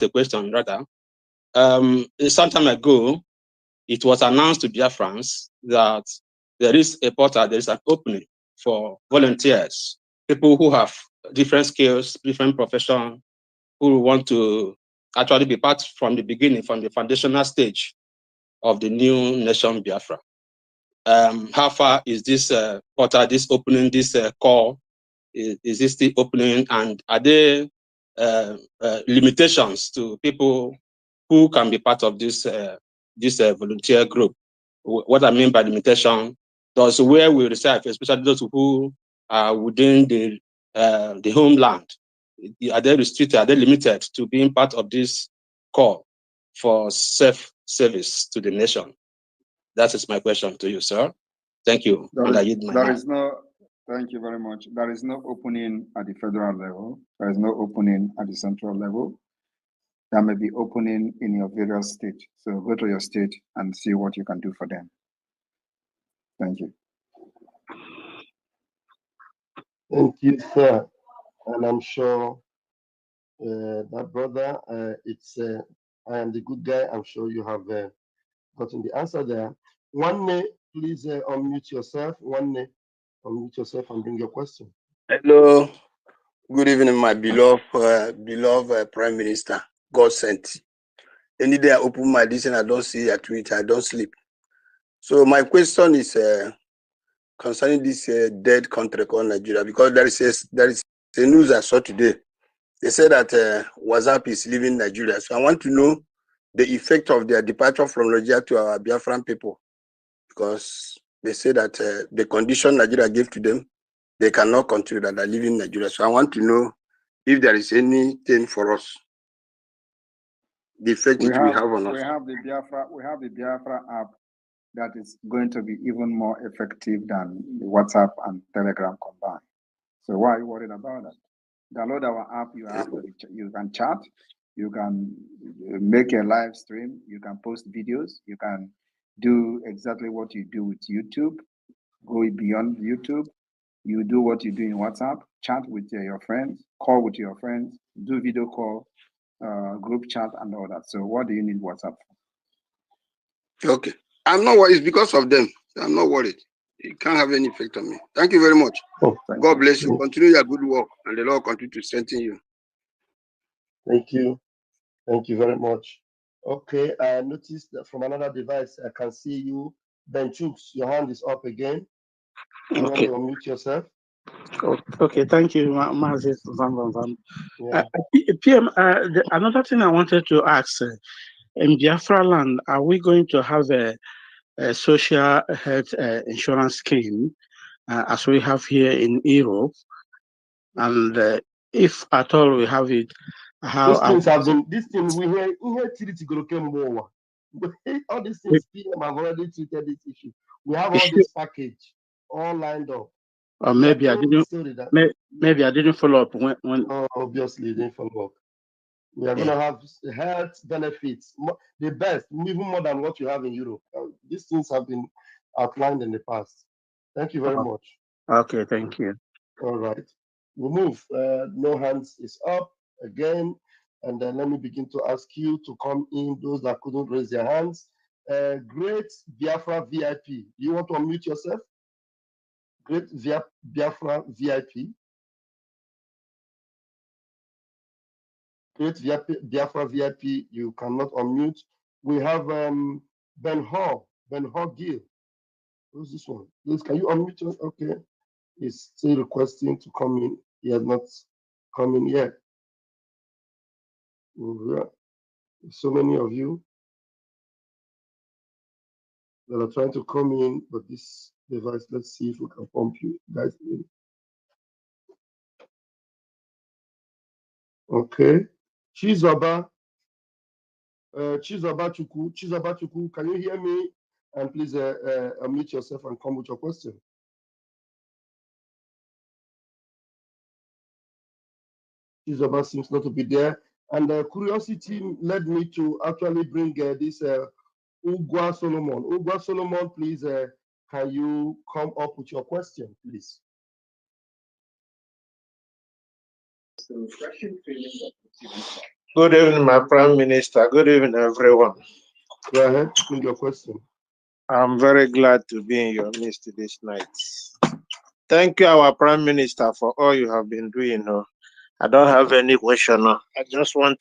the question rather. Some time ago, it was announced to Biafrans that there is a portal, there is an opening for volunteers, people who have different skills, different profession, who want to actually be part from the beginning, from the foundational stage of the new nation Biafra. How far is this portal, this opening, this call? Is this the opening? And are there limitations to people who can be part of this volunteer group? What I mean by limitation, those where we reside, especially those who are within the homeland, are they restricted? Are they limited to being part of this call for self-service to the nation? That is my question to you, sir. Thank you. Thank you very much. There is no opening at the federal level. There is no opening at the central level. There may be opening in your various states. So go to your state and see what you can do for them. Thank you. Thank you, sir. And I'm sure that brother, I am the good guy. I'm sure you have gotten the answer there. One, please unmute yourself. One, unmute yourself and bring your question. Hello. Good evening, my beloved Prime Minister. God sent. Any day I open my this and I don't see a tweet, I don't sleep. So my question is concerning this dead country called Nigeria, because there is a news I saw today. They say that WhatsApp is leaving Nigeria. So I want to know the effect of their departure from Nigeria to our Biafran people, because they say that the condition Nigeria gave to them, they cannot continue, that are leaving Nigeria. So I want to know if there is anything for us, the effect it will have on us. We have the Biafra app that is going to be even more effective than the WhatsApp and Telegram combined. So why are you worried about that? Download our app. You can chat, you can make a live stream, you can post videos, you can do exactly what you do with YouTube, go beyond YouTube. You do what you do in WhatsApp, chat with your friends, call with your friends, do video call, group chat, and all that. So what do you need WhatsApp for? Okay. I'm not worried. It's because of them. I'm not worried. It can't have any effect on me. Thank you very much. Oh, God bless you. Continue your good work, and the Lord continue to strengthen you. Thank you. Thank you very much. Okay, I noticed that from another device, I can see you. Ben Chooks, your hand is up again. You want to unmute yourself? Okay, thank you, Mazi Van. Yeah. PM, another thing I wanted to ask, in Biafra land, are we going to have a social health insurance scheme as we have here in Europe? And if at all we have it, how these things we hear all these things PM have already treated this issue. We have all this package all lined up. Or maybe I didn't. Maybe I didn't follow up when. Oh, obviously, you didn't follow up. We are going to have health benefits, the best, even more than what you have in Europe. These things have been outlined in the past. Thank you very much. Okay, thank you. All right, we move. No hands is up again, and then let me begin to ask you to come in. Those that couldn't raise their hands. Great Biafra VIP. You want to unmute yourself? Great Biafra VIP. Great Biafra VIP. You cannot unmute. We have Ben Hall Gill. Who's this one? Please, can you unmute us? Okay. He's still requesting to come in. He has not come in yet. So many of you that are trying to come in, but this device, let's see if we can pump you guys in. Okay. Chizaba Chukwu, can you hear me? And please unmute yourself and come with your question. Chizaba seems not to be there. And curiosity led me to actually bring this Ugwa Solomon. Ugwa Solomon, please, can you come up with your question, please? Good evening, my Prime Minister. Good evening, everyone. Go ahead with your question. I'm very glad to be in your midst this night. Thank you, our Prime Minister, for all you have been doing. I don't have any question. I just want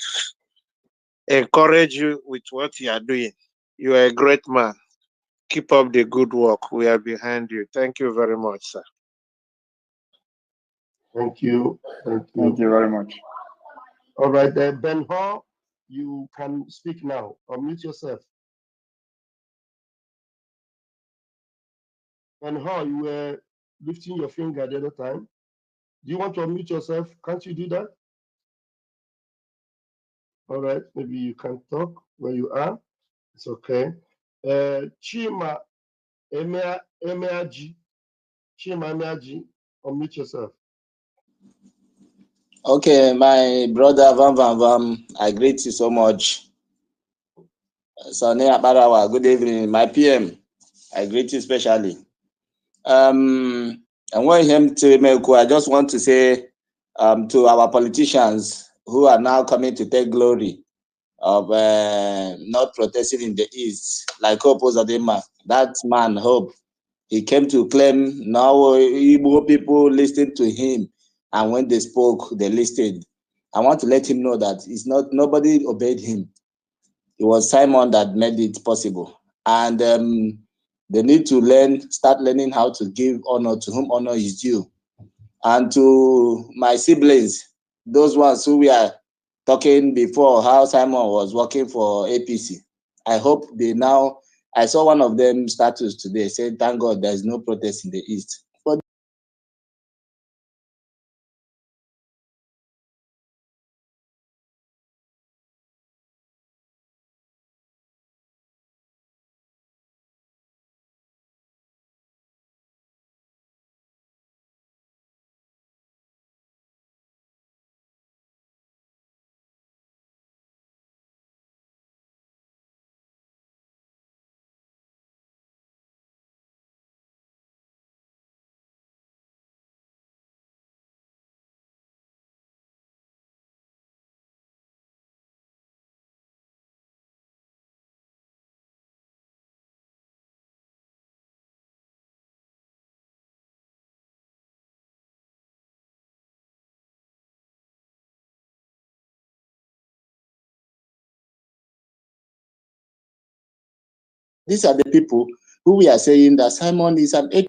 to encourage you with what you are doing. You are a great man. Keep up the good work. We are behind you. Thank you very much, sir. Thank you. Thank you. Thank you very much. All right, Ben Hall, you can speak now. Unmute yourself. Ben Hall, you were lifting your finger the other time. Do you want to unmute yourself? Can't you do that? All right, maybe you can talk where you are. It's okay. Chima Emeaji. Chima Emeaji, unmute yourself. Okay, my brother Van Van Van, I greet you so much. Sonny Abarawa, good evening. My PM, I greet you especially. I want him to make. I just want to say to our politicians who are now coming to take glory of not protesting in the East, like Hope Uzodinma. That man, Hope, he came to claim now Igbo people listened to him, and when they spoke, they listened. I want to let him know that it's not nobody obeyed him. It was Simon that made it possible, and they need to start learning how to give honor to whom honor is due. And to my siblings, those ones who we are talking before, how Simon was working for APC. I hope they now. I saw one of them status today saying, "Thank God there is no protest in the East." But these are the people who we are saying that Simon is an APC.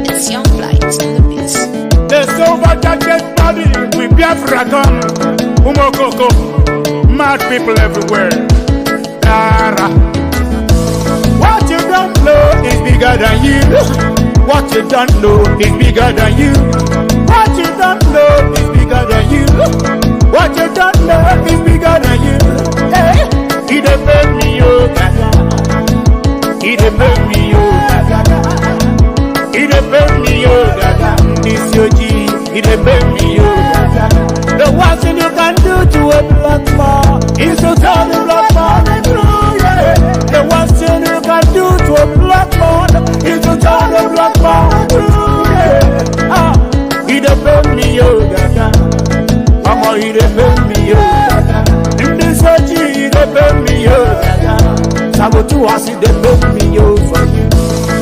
It's Young Flight on the beats. The silver jacket body with biafra gun. Umokoko, mad people everywhere. Dara. What you don't know is bigger than you. What you don't know is bigger than you. What you don't know is bigger than you. What you don't know is bigger than you. Hey, he dey pay me, oh, gaga. He dey pay me, oh, gaga. He dey pay me, oh, gaga. This your G, he dey pay me, oh, gaga. The worst thing you can do to a black man is to tell the black man the truth, yeah. The worst thing you can do to a black man is to tell the black man the truth, yeah. Ah, he dey pay me, oh, gaga. Mama, he dey pay me, oh, gaga. In this G, he dey pay me, oh, gaga. us, they pay me over you.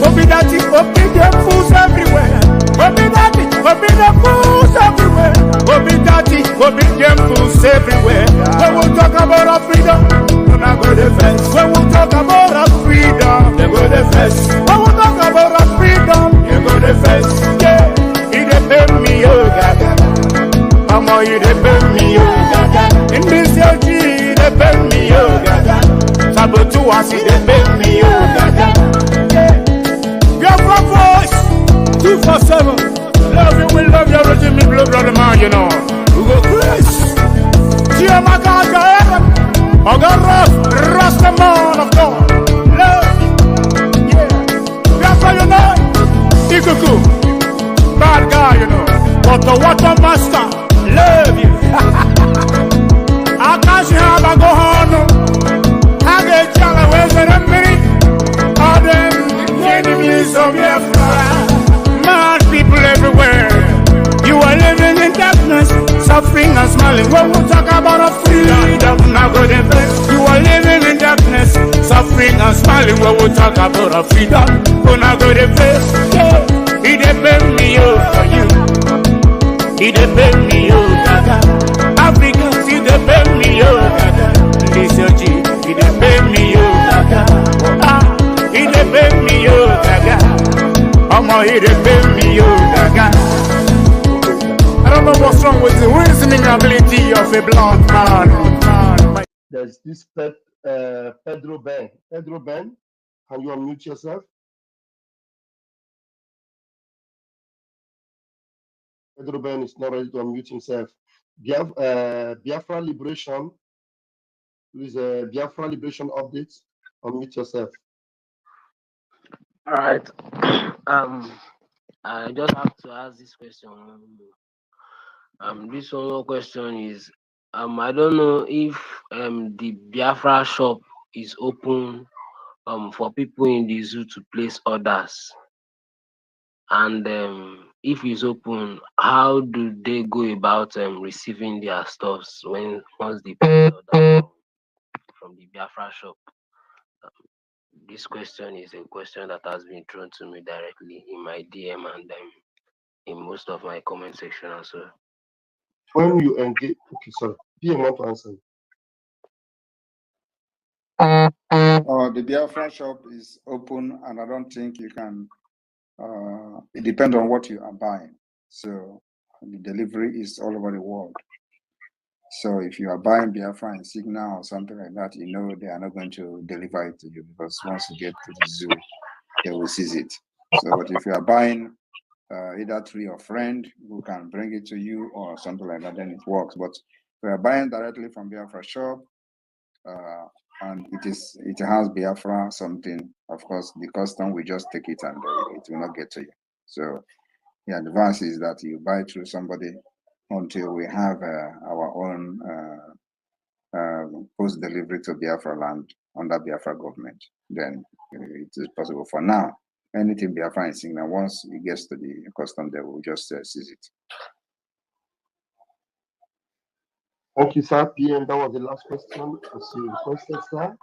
Obi daddy, obi them fools everywhere. Obi daddy, obi them fools everywhere. Obi daddy, obi them fools everywhere. When we talk about our freedom, we're not go the fence. When we talk about our freedom, they go the fence. When we talk about our freedom, they go the fence. Yeah, he dey pay me, oh gaga. Mama, you dey pay me, oh gaga. In this your G, they pay me, oh gaga. Sabotu wasi, they pay me, oh gaga. Yeah. Biafra voice 247. Love you, we love you, everything me blood, brother man, you know. We go Chris. Chiamaka, Ogarras, Rasta man of God. Love you. Yeah. Biafra, you know. Ikuku. Bad guy, you know. Water master. Love you. Akashi haba go home. I get yellow, where's the minute? All them enemies of Biafra. Mad people everywhere. You are living in darkness, suffering and smiling. When we talk about a freedom, now go the best. You are living in darkness, suffering and smiling. When we talk about a freedom, now go the best. Yeah, he depend me for you. He depend me gaga. Africans, he depend me gaga. This your G, he depend me gaga. Ah, he depend me gaga. Mama, he depend me gaga. I don't know what's wrong with the reasoning ability of a black man. There's this Pedro Ben. Pedro Ben, can you unmute yourself? Pedro Ben is not ready to unmute himself. Biafra Liberation, please, Biafra Liberation update. Unmute yourself. All right. I just have to ask this question. This one question is, I don't know if the Biafra shop is open for people in the zoo to place orders, and if it's open, how do they go about receiving their stuffs once they place order from the Biafra shop? This question is a question that has been thrown to me directly in my DM and in most of my comment section as well. When you engage, okay, sorry, PM want to answer. The Biafra shop is open, and I don't think you can. It depends on what you are buying. So the delivery is all over the world. So if you are buying Biafra in Signal or something like that, you know they are not going to deliver it to you, because once you get to the zoo, they will seize it. So, but if you are buying either through your friend who can bring it to you or something like that, then it works. But if you are buying directly from Biafra shop, and it has Biafra something, of course, the custom will just take it and it will not get to you. So the advice is that you buy through somebody until we have our own post delivery to Biafra land under Biafra government. Then it is possible. For now, anything Biafra is Signal, once it gets to the custom, they will just seize it. Thank you, sir. PM, that was the last question as you requested, sir.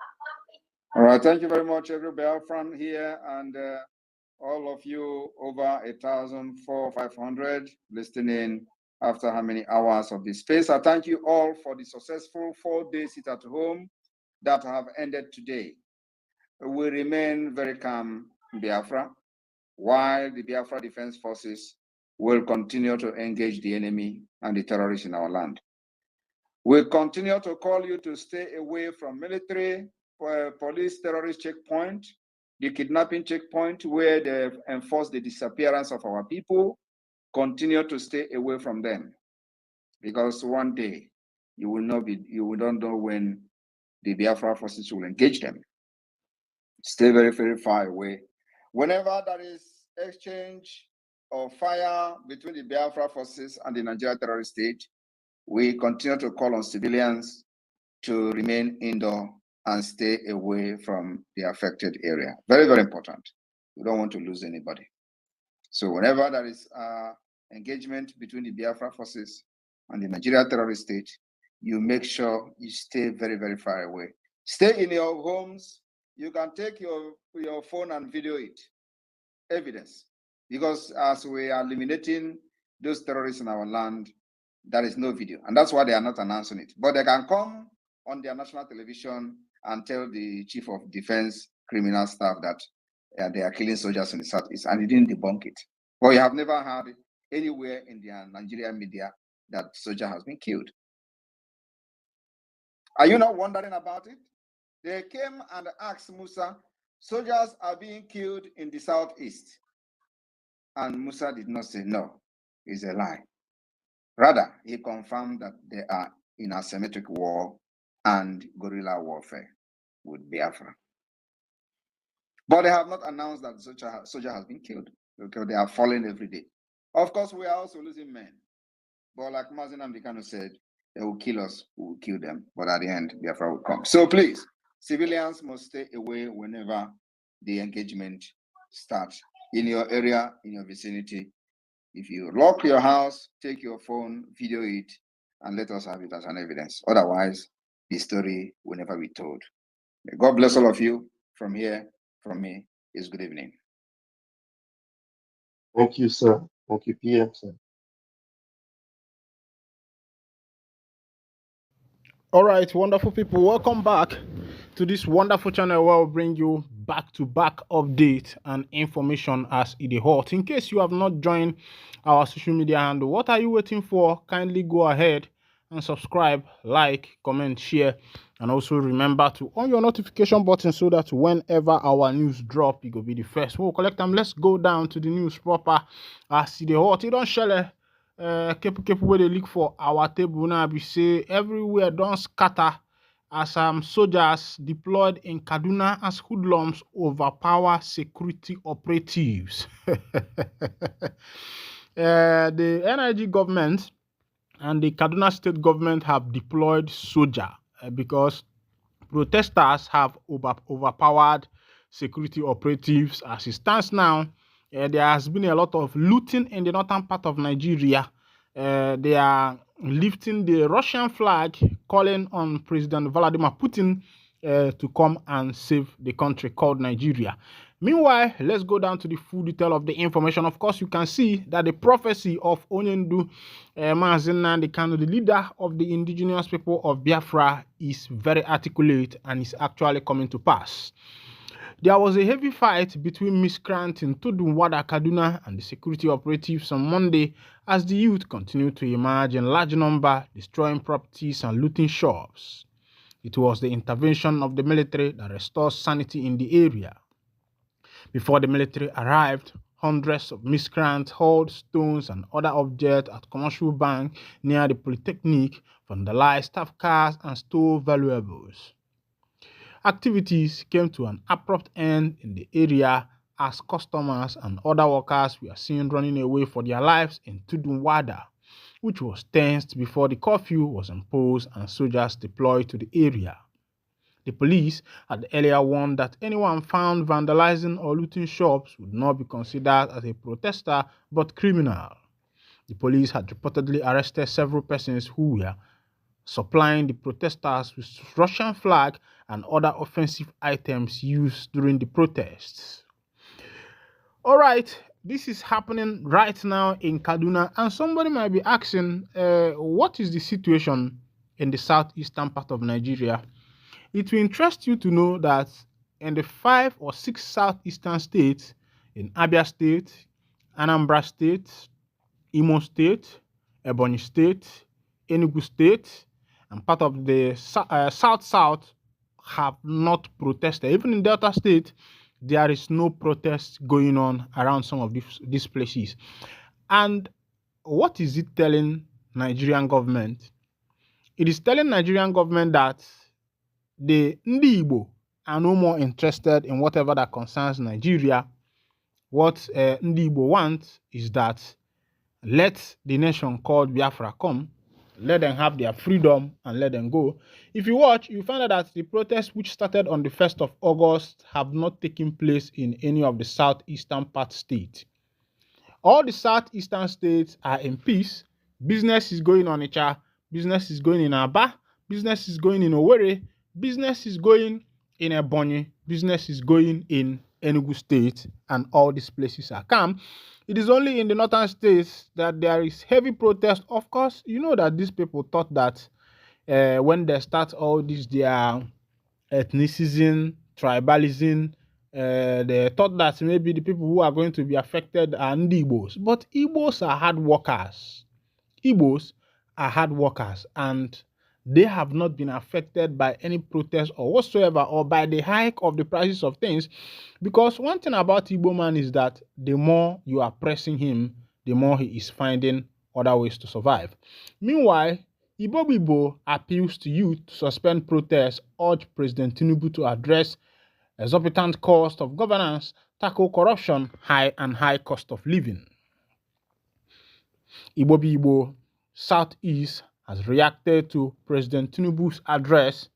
All right, thank you very much, every Biafran here, and all of you over 1,500 listening after how many hours of this space. I thank you all for the successful 4-day sit at home that have ended today. We remain very calm in Biafra, while the Biafra Defense Forces will continue to engage the enemy and the terrorists in our land. We'll continue to call you to stay away from military, police, terrorist checkpoint, the kidnapping checkpoint where they enforce the disappearance of our people. Continue to stay away from them, because one day you will not know when the Biafra forces will engage them. Stay very, very far away. Whenever there is exchange of fire between the Biafra forces and the Nigeria terrorist state, we continue to call on civilians to remain indoor and stay away from the affected area. Very, very important. We don't want to lose anybody. So whenever there is engagement between the Biafra forces and the Nigeria terrorist state, you make sure you stay very, very far away. Stay in your homes. you can take your phone and video it. Evidence. Because as we are eliminating those terrorists in our land, there is no video. And that's why they are not announcing it. But they can come on their national television and tell the chief of defense criminal staff that they are killing soldiers in the Southeast, and he didn't debunk it. But you have never heard anywhere in the Nigerian media that soldier has been killed. Are you not wondering about it? They came and asked Musa, soldiers are being killed in the Southeast. And Musa did not say no, it's a lie. Rather, he confirmed that they are in asymmetric war and guerrilla warfare with Biafra. But they have not announced that the soldier has been killed, because they are falling every day. Of course, we are also losing men. But like Mazen Amdekano said, they will kill us, we will kill them. But at the end, Biafra will come. So please, civilians must stay away whenever the engagement starts. In your area, in your vicinity, if you lock your house, take your phone, video it, and let us have it as an evidence. Otherwise, the story will never be told. May God bless all of you. From here, from me, is good evening. Thank you, sir. Thank you, PM, sir. All right, wonderful people, welcome back to this wonderful channel where we'll bring you back-to-back update and information as it is hot. In case you have not joined our social media handle, what are you waiting for? Kindly go ahead and subscribe, like, comment, share, and also remember to on your notification button so that whenever our news drop, you will be the first. We'll collect them. Let's go down to the news proper as it is hot. You don't share keep where they look for our table now. We say everywhere don't scatter as soldiers deployed in Kaduna as hoodlums overpower security operatives. The NIG government and the Kaduna state government have deployed soldier because protesters have overpowered security operatives. As it stands now, there has been a lot of looting in the northern part of Nigeria. They are lifting the Russian flag, calling on President Vladimir Putin to come and save the country called Nigeria. Meanwhile, let's go down to the full detail of the information. Of course, you can see that the prophecy of Onyendu Mazen Nnamdi, the leader of the indigenous people of Biafra, is very articulate and is actually coming to pass. There was a heavy fight between miscreants in Tudunwada, Kaduna, and the security operatives on Monday as the youth continued to emerge in large number, destroying properties and looting shops. It was the intervention of the military that restored sanity in the area. Before the military arrived, hundreds of miscreants hurled stones and other objects at commercial bank near the Polytechnic, vandalized staff cars, and stole valuables. Activities came to an abrupt end in the area as customers and other workers were seen running away for their lives in Tudunwada, which was tensed before the curfew was imposed and soldiers deployed to the area. The police had earlier warned that anyone found vandalizing or looting shops would not be considered as a protester but criminal. The police had reportedly arrested several persons who were supplying the protesters with Russian flag and other offensive items used during the protests. All right, this is happening right now in Kaduna, and somebody might be asking, what is the situation in the southeastern part of Nigeria? It will interest you to know that in the 5 or 6 southeastern states, in Abia State, Anambra State, Imo State, Ebonyi State, Enugu State, and part of the South have not protested. Even in Delta State, there is no protest going on around some of these places. And what is it telling Nigerian government? It is telling Nigerian government that the Ndi Igbo are no more interested in whatever that concerns Nigeria. What Ndi Igbo want is that let the nation called Biafra come, let them have their freedom and let them go. If you watch, you find out that the protests which started on the 1st of August have not taken place in any of the southeastern part states. All the southeastern states are in peace. Business is going on Onitsha, business is going in Aba, business is going in Owerri, business is going in Ebonyi, business is going in Enugu State, and all these places are calm. It is only in the northern states that there is heavy protest. Of course, you know that these people thought that when they start all this, their ethnicism, tribalism, they thought that maybe the people who are going to be affected are the Igbos. But Igbos are hard workers. Igbos are hard workers, and they have not been affected by any protest or whatsoever, or by the hike of the prices of things. Because one thing about Igbo man is that the more you are pressing him, the more he is finding other ways to survive. Meanwhile, Igbo Bibo appeals to you to suspend protests, urge President Tinubu to address exorbitant cost of governance, tackle corruption, high cost of living. Igbo Southeast has reacted to President Tinubu's address,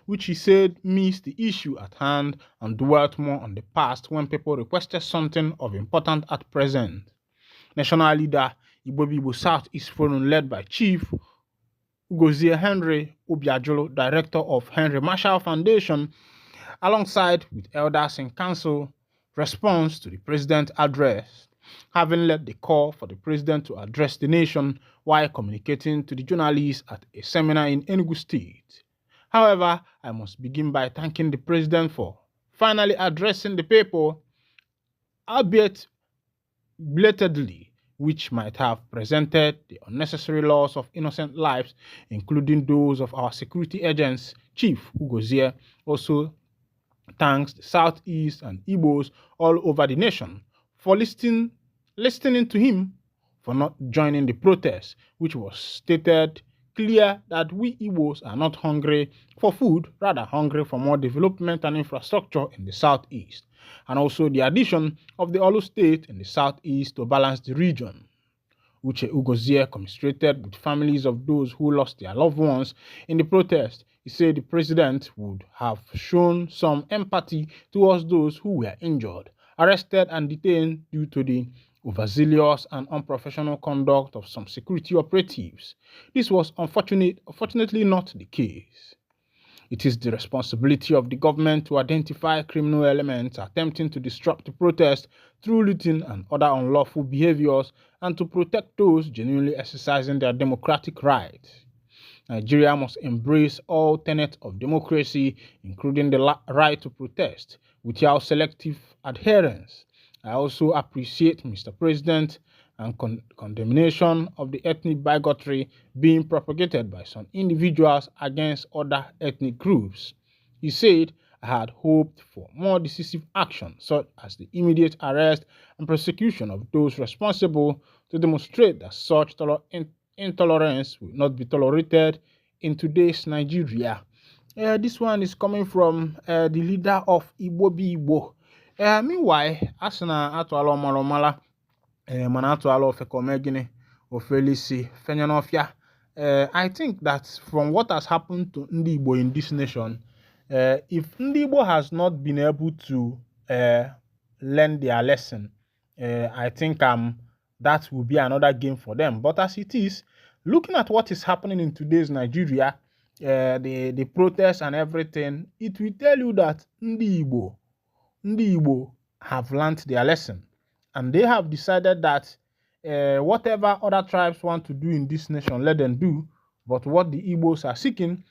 which he said missed the issue at hand and dwelt more on the past when people requested something of importance at present. National leader Igbo Southeast Forum, led by Chief Ugozie Henry Obiajolo, director of Henry Marshall Foundation, alongside with elders in council, response to the president's address, having led the call for the president to address the nation while communicating to the journalists at a seminar in Enugu State. However, I must begin by thanking the president for finally addressing the people, albeit belatedly, which might have presented the unnecessary loss of innocent lives, including those of our security agents. Chief Ugozie also thanks the Southeast and Igbos all over the nation for listening to him, for not joining the protest, which was stated clear that we Igbos are not hungry for food, rather hungry for more development and infrastructure in the Southeast, and also the addition of the Olu state in the Southeast to balance the region. Uche Ugozie commiserated with families of those who lost their loved ones in the protest. He said the president would have shown some empathy towards those who were injured, arrested, and detained due to the overzealous and unprofessional conduct of some security operatives. This was unfortunately not the case. It is the responsibility of the government to identify criminal elements attempting to disrupt the protest through looting and other unlawful behaviors, and to protect those genuinely exercising their democratic rights. Nigeria must embrace all tenets of democracy, including the right to protest, without selective adherence. I also appreciate, Mr. President, and condemnation of the ethnic bigotry being propagated by some individuals against other ethnic groups. He said, I had hoped for more decisive action, such as the immediate arrest and prosecution of those responsible, to demonstrate that such intolerance will not be tolerated in today's Nigeria. This one is coming from the leader of Igbo. Meanwhile, Asana Atwalo Maromala, Manatwalo Fekomegine, Ofelisi, Fenyanofia. I think that from what has happened to Ndibo in this nation, if Ndibo has not been able to learn their lesson, I think that will be another game for them. But as it is, looking at what is happening in today's Nigeria, the protests and everything, it will tell you that Ndi Igbo have learned their lesson, and they have decided that whatever other tribes want to do in this nation, let them do. But what the Igbos are seeking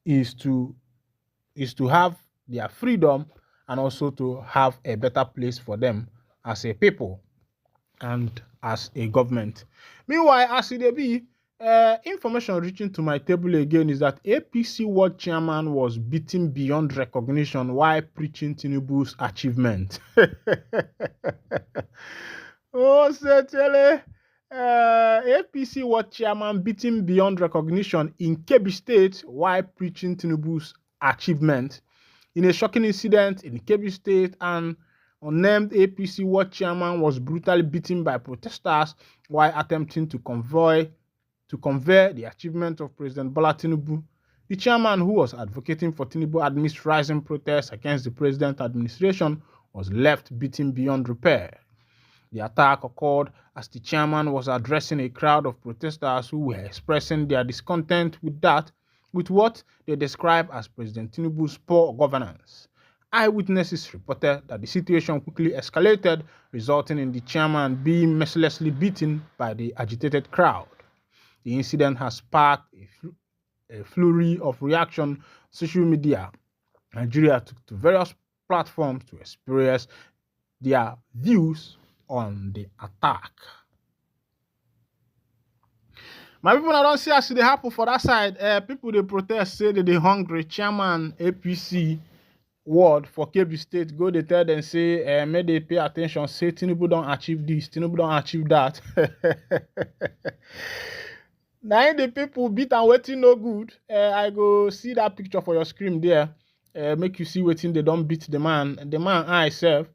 is to have their freedom, and also to have a better place for them as a people and as a government. Meanwhile, as it be, information reaching to my table again is that APC world chairman was beaten beyond recognition while preaching Tinubu's achievement. Oh, certainly. APC world chairman beaten beyond recognition in Kebbi State while preaching Tinubu's achievement. In a shocking incident in Kebbi State, an unnamed APC world chairman was brutally beaten by protesters while attempting to convey the achievement of President Bola Tinubu. The chairman, who was advocating for Tinubu amidst rising protests against the president's administration, was left beaten beyond repair. The attack occurred as the chairman was addressing a crowd of protesters who were expressing their discontent with what they describe as President Tinubu's poor governance. Eyewitnesses reported that the situation quickly escalated, resulting in the chairman being mercilessly beaten by the agitated crowd. The incident has sparked a flurry of reaction on social media. Nigeria took to various platforms to express their views on the attack. My people, I don't see as they happen for that side. People they protest, say that they hungry. Chairman APC word for Kebbi State go they tell them say may they pay attention. Say Tinubu don't achieve this, Tinubu don't achieve that. Now the people beat and waiting no good. I go see that picture for your screen there. Make you see waiting they don't beat the man. The man I self.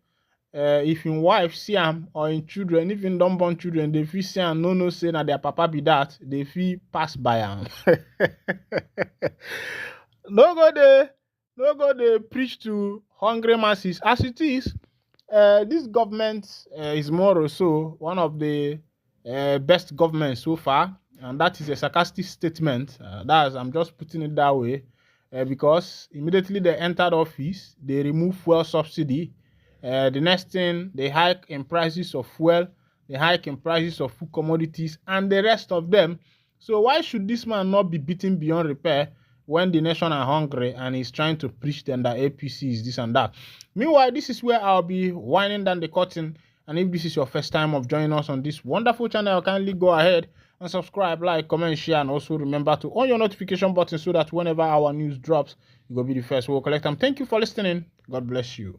If in wife see him or in children, if in don't born children, they feel see him no say that their papa be that, they feel pass by him. No go they preach to hungry masses. As it is, this government is more or so one of the best governments so far, and that is a sarcastic statement. I'm just putting it that way, because immediately they entered office, they remove fuel subsidy. The next thing, they hike in prices of fuel, they hike in prices of food commodities, and the rest of them. So why should this man not be beaten beyond repair when the nation are hungry and he's trying to preach them that APC is this and that? Meanwhile, this is where I'll be winding down the curtain. And if this is your first time of joining us on this wonderful channel, kindly go ahead and subscribe, like, comment, share, and also remember to on your notification button so that whenever our news drops, you will be the first. We'll collect them. Thank you for listening. God bless you.